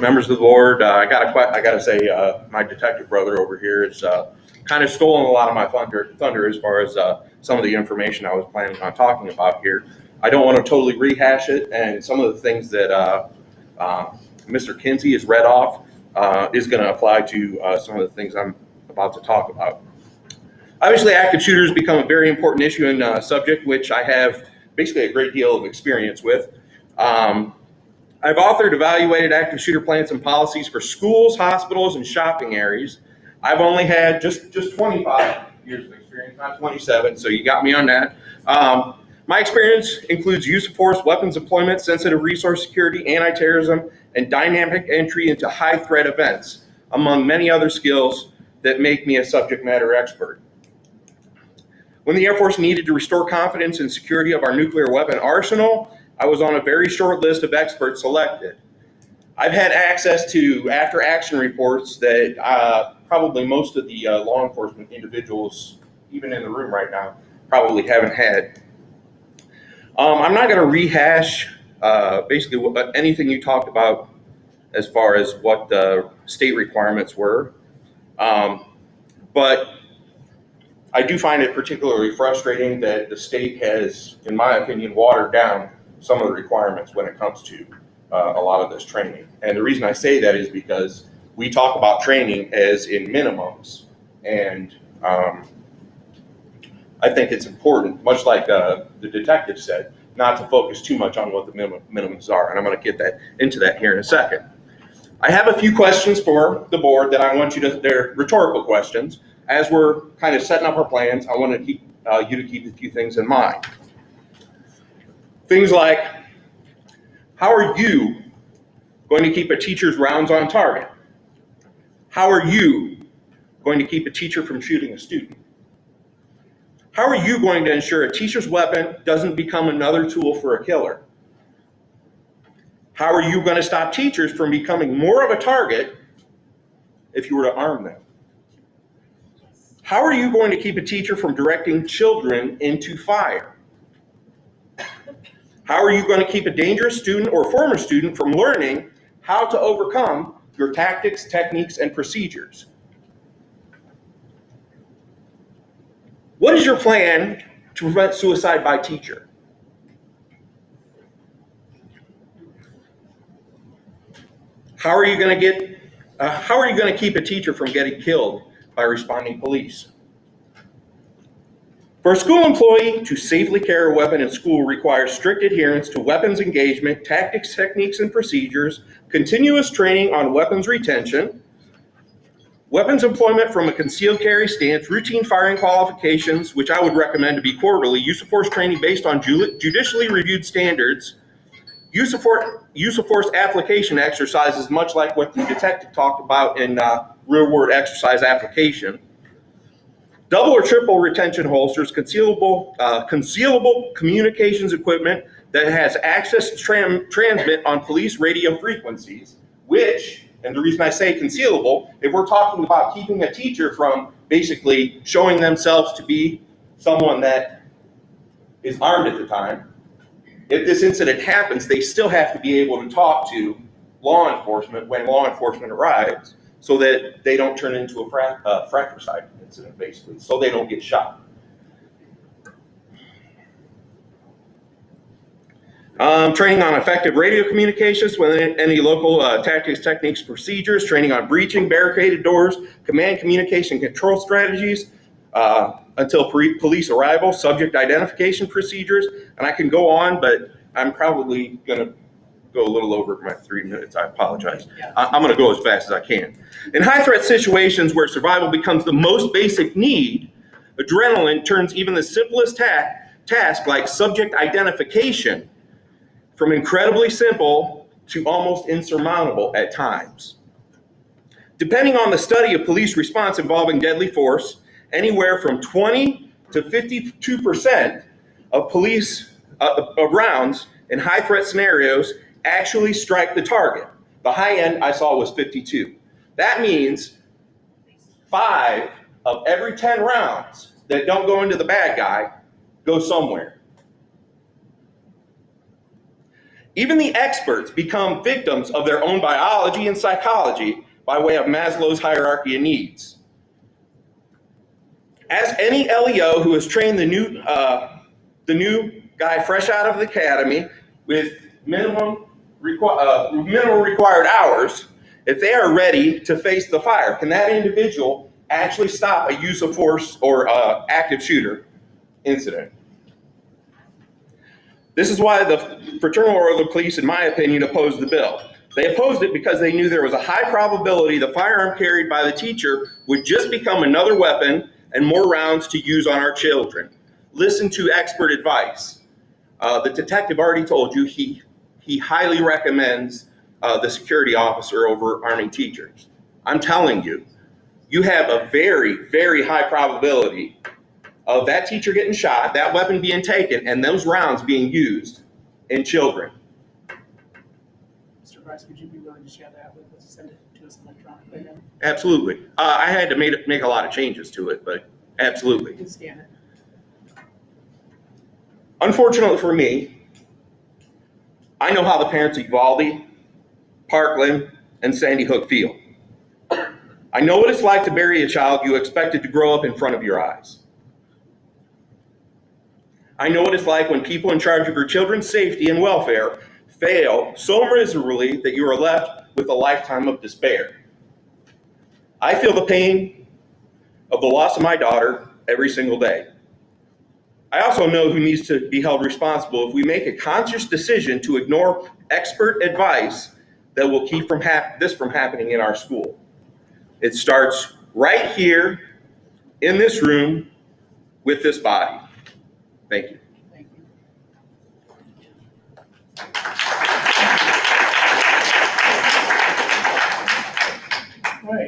members of the board. I gotta say, my detective brother over here is kind of stolen a lot of my thunder as far as some of the information I was planning on talking about here. I don't want to totally rehash it, and some of the things that Mr. Kinsey has read off is going to apply to some of the things I'm about to talk about. Obviously, active shooters become a very important issue and subject, which I have basically a great deal of experience with. I've authored, evaluated active shooter plans and policies for schools, hospitals, and shopping areas. I've only had just 25 years of experience, not 27, so you got me on that. My experience includes use of force, weapons deployment, sensitive resource security, anti-terrorism, and dynamic entry into high-threat events, among many other skills that make me a subject matter expert. When the Air Force needed to restore confidence and security of our nuclear weapon arsenal, I was on a very short list of experts selected. I've had access to after-action reports that probably most of the law enforcement individuals, even in the room right now, probably haven't had. I'm not going to rehash basically anything you talked about as far as what the state requirements were, but I do find it particularly frustrating that the state has, in my opinion, watered down some of the requirements when it comes to a lot of this training. And the reason I say that is because we talk about training as in minimums, and I think it's important, much like the detective said, not to focus too much on what the minimums are, and I'm going to get into that here in a second. I have a few questions for the board that I want you to, they're rhetorical questions. As we're kind of setting up our plans, I want to keep you to keep a few things in mind. Things like, how are you going to keep a teacher's rounds on target? How are you going to keep a teacher from shooting a student? How are you going to ensure a teacher's weapon doesn't become another tool for a killer? How are you going to stop teachers from becoming more of a target if you were to arm them? How are you going to keep a teacher from directing children into fire? How are you going to keep a dangerous student or former student from learning how to overcome your tactics, techniques, and procedures? What is your plan to prevent suicide by teacher? How are you going to keep a teacher from getting killed by responding police? For a school employee to safely carry a weapon in school requires strict adherence to weapons engagement, tactics, techniques, and procedures, continuous training on weapons retention, weapons employment from a concealed carry stance, routine firing qualifications, which I would recommend to be quarterly, use of force training based on judicially reviewed standards, use of force application exercises, much like what the detective talked about in real-world exercise application, double or triple retention holsters, concealable communications equipment that has access to transmit on police radio frequencies, which, and the reason I say concealable, if we're talking about keeping a teacher from basically showing themselves to be someone that is armed at the time, if this incident happens, they still have to be able to talk to law enforcement when law enforcement arrives, so that they don't turn into a fratricide incident, basically, so they don't get shot. Training on effective radio communications with any local tactics, techniques, procedures, training on breaching, barricaded doors, command communication control strategies until police arrival, subject identification procedures, and I can go on, but I'm probably going to go a little over my 3 minutes. I apologize. I'm going to go as fast as I can. In high-threat situations where survival becomes the most basic need, adrenaline turns even the simplest task like subject identification from incredibly simple to almost insurmountable at times. Depending on the study of police response involving deadly force, anywhere from 20 to 52% of police rounds in high-threat scenarios actually strike the target. The high end I saw was 52. That means 5 of every 10 rounds that don't go into the bad guy go somewhere. Even the experts become victims of their own biology and psychology by way of Maslow's hierarchy of needs. As any LEO who has trained the new guy fresh out of the academy with minimum required hours, if they are ready to face the fire, can that individual actually stop a use of force or active shooter incident? This is why the Fraternal Order of the Police, in my opinion, opposed the bill. They opposed it because they knew there was a high probability the firearm carried by the teacher would just become another weapon and more rounds to use on our children. Listen to expert advice. The detective already told you he highly recommends the security officer over arming teachers. I'm telling you, you have a very, very high probability of that teacher getting shot, that weapon being taken, and those rounds being used in children. Mr. Rice, would you be willing to share that with us, send it to us electronically? Absolutely. I had to make a lot of changes to it, but absolutely. You can scan it. Unfortunately for me, I know how the parents of Uvalde, Parkland, and Sandy Hook feel. I know what it's like to bury a child you expected to grow up in front of your eyes. I know what it's like when people in charge of your children's safety and welfare fail so miserably that you are left with a lifetime of despair. I feel the pain of the loss of my daughter every single day. I also know who needs to be held responsible if we make a conscious decision to ignore expert advice that will keep this from happening in our school. It starts right here in this room with this body. Thank you.